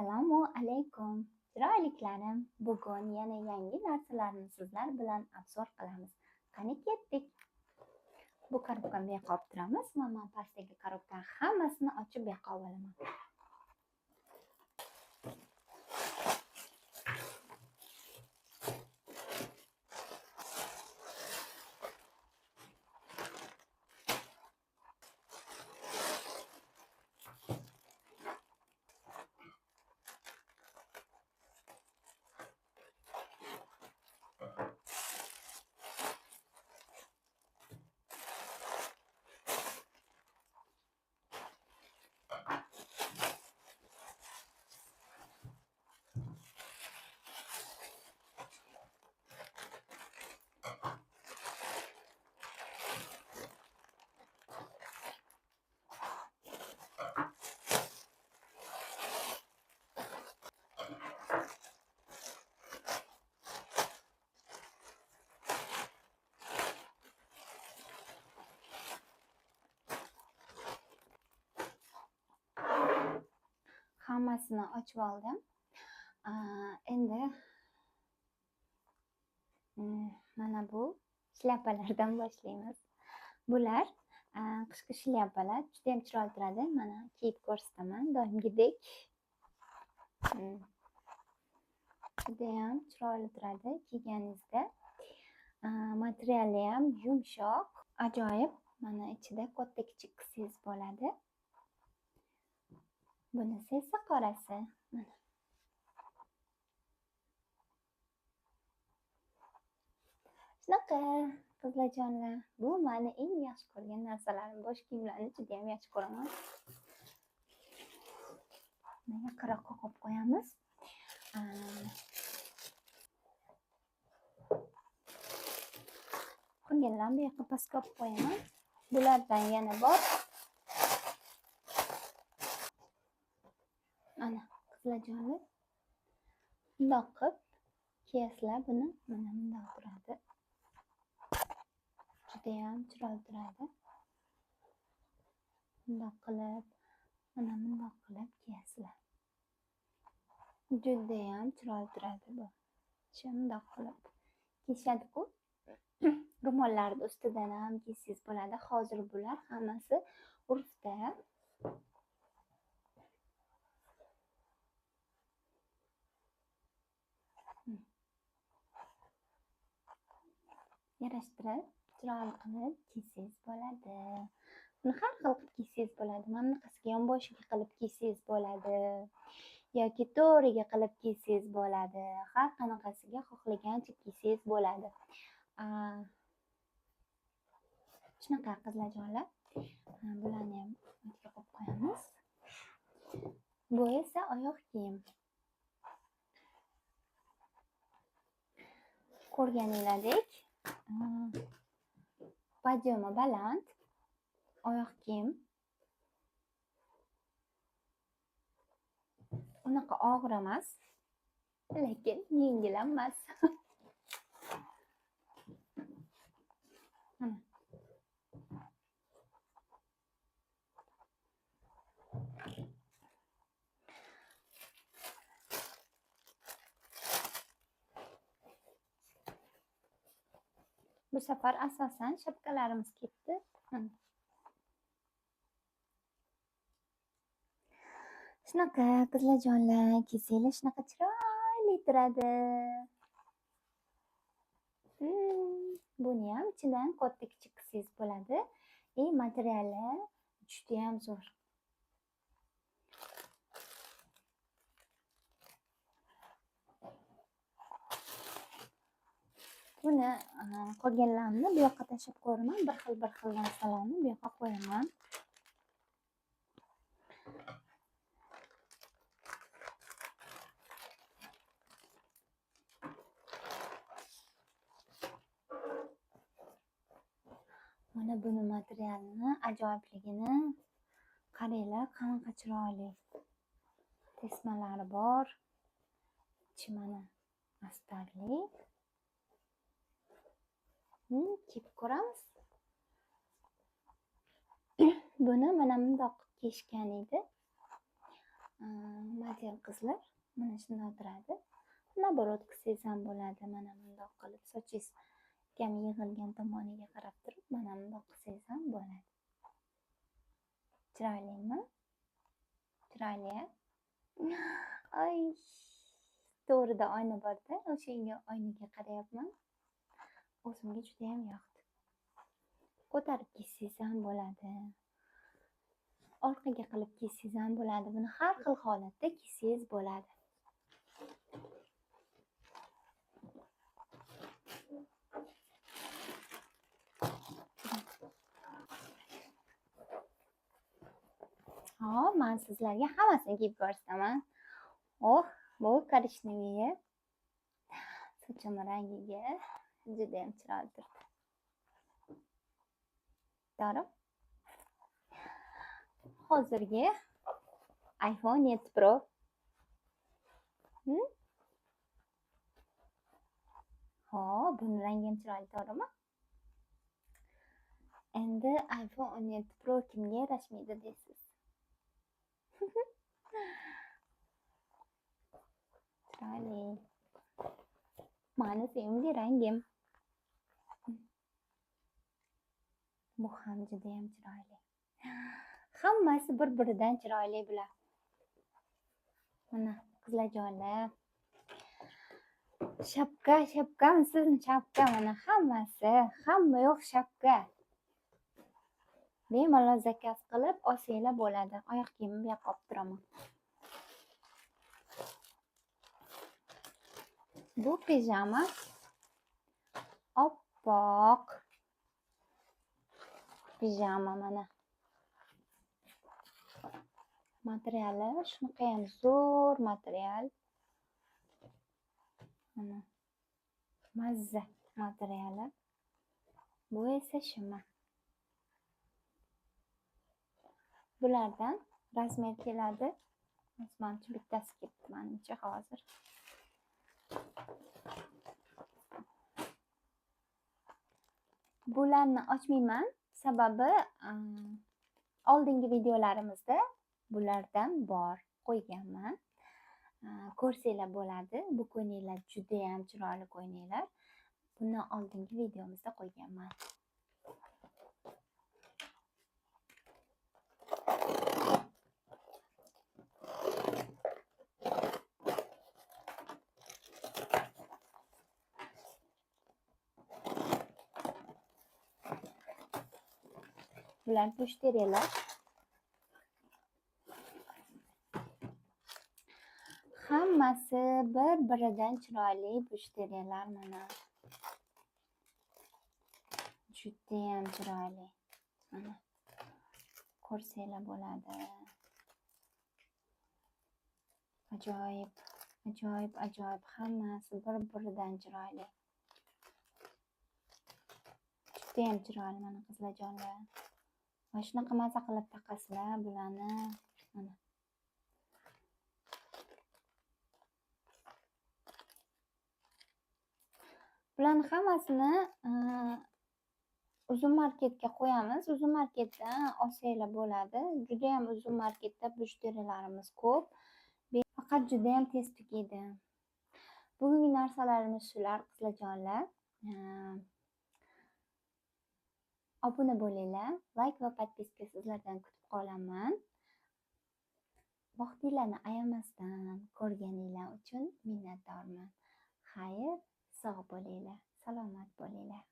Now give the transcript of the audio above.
Assalomu alaykum, chiroyliklarim. Bugun yana yangi narsalarni sizlar bilan obzor qilamiz. Qani ketdik. Bu korobkani yoqib turamiz va men pastdagi korobkani hammasini ochib yoqib olaman. Hammasini ochib oldim. Endi mana bu shlyapalardan boshlaymiz. Bular qishki shlyapalar, juda ham chiroyli turadi. Mana kiyib ko'rsataman doimgidek. Juda ham chiroyli turadi kiyganingizda. Materiali ham yumshoq, ajoyib. Mana ichida katta kichik qilsangiz bo'ladi. Bunisi esa qorasi. Mana. Shunaqa qizlarjonlar, bu meni eng yaxshi ko'rgan narsalarim. Bosh kiyimlarni juda ham yaxshi ko'raman. Mana yaqinroqqa qo'yib qo'yamiz. Qolganlarni bu yoqqa pastga qo'yib qo'yaman. Bulardan yana bor. Ana qizlarjonlar, bundoq qilib kiyasizlar buni. Mana bundoq turadi. Juda ham chiroyli turadi. Bundoq qilib, mana bundoq qilib kiyasizlar. Juda ham chiroyli turadi bu. Shundoq qilib kiyishadi-ku. Ro'mollarni ustidan ham kiysangiz bo'ladi. Hozir bular hammasi urfda. Yarashtirib, chiroyli qilib kiysangiz bo'ladi. Buni har xil qilib kiysangiz bo'ladi. Mana bunaqasiga yonboshiga qilib kiysangiz bo'ladi. Yoki to'riga qilib kiysangiz bo'ladi. Har qanaqasiga xohlagancha kiysangiz bo'ladi. Shunaqa qizlarjonlar. Bularni ham o'tga qo'yib qo'yamiz. Bu esa oyoq kiyim. Ko'rganinglardek, pajama baland, oyoq kiyim. Unaqa og'ir emas, lekin yengil ham emas. Mana. Bu safar asosan shapkalarimiz ketdi. Shunaqa qizlarjonlar, kiysanglar shunaqa chiroyli turadi. Buni ham ichidan katta kichik qilsangiz bo'ladi. Materiali juda ham zo'r. Buni qolganlarini bu yoqqa tashlab qo'yaman. Bir xil narsalarni bu yoqqa qo'yaman. Mana buni materialini ajoyibligini qaranglar, qanaqa chiroyli. Tesmalari bor. Ichi mana astarli. Kiyib ko'ramiz. Buni mana bundoq kiyishgan edi. model qizlar mana shunday turadi. Naborot qilsangiz ham bo'ladi. Mana bundoq qilib sochingiz kam yig'ilgan tomoniga qarab turib, mana bundoq qilsangiz ham bo'ladi. Chiroylimi? Chiroyli. Ay, to'g'rida oyna bor-da, o'sha oynaga qarayapman. O'zimga juda ham yoqdi. Ko'tarib kiysangiz ham bo'ladi. Orqaga qilib kiysangiz ham bo'ladi. Buni har xil holatda kiysangiz bo'ladi. Hop, men sizlarga hammasini kiyib ko'rsataman. Oh, bu korishneviga, sochim rangiga juda ham chiroyli turdi. To'g'ri? Hozirgi iPhone 7 Pro. Hop, buni rangi ham chiroyli, to'g'rimi? Endi iPhone 17 Pro kimga yarashmaydi deysiz? Chiroyli. Mani sevimli rangim. Bu ham juda ham chiroyli. Hammasi bir-biridan chiroyli bular. Mana qizlarjonlar. Shapka, sizni shapka mana hammasi, hamma yo'q shapka. Bemalol zakaz qilib olsanglar bo'ladi. Oyoq kiyimni bu yoqqa olib turaman. Bu pijama oppoq pijama mana. Materiali shunaqa ham zo'r material. Mana mazza materiali. Bu esa shima. Bulardan razmer keladi. Menimcha bittasi ketdi menimcha hozir. Bularni ochmayman, sababi oldingi videolarimizda bulardan bor qo'yganman. Ko'rsanglar bo'ladi. Bu ko'ylaklar juda ham chiroyli ko'ylaklar. Bundan oldingi videomizda qo'yganman. Bular bushteriyalar. Hammasi bir-biridan chiroyli bushteriyalar mana. Juda ham chiroyli. Mana. Ko'rsanglar bo'ladi. Ajoyib, ajoyib, ajoyib. Hammasi bir-biridan chiroyli. Juda ham chiroyli mana qizlarjonlar. Mana shunaqa maza qilib taqasizlar bularni. Mana. Bularni hammasini uzun marketga qo'yamiz. Uzun marketdan olsanglar bo'ladi. Juda ham uzun marketda bushteriyalarimiz ko'p. Faqat juda ham tez tugaydi. Bugungi narsalarimiz shular qizlarjonlar. Obuna bo'linglar, like va podpiska sizlardan kutib qolaman. Vaqtinglarni ayamasdan ko'rganinglar uchun minnatdorman. Xayr, sog' bo'linglar, salomat bo'linglar.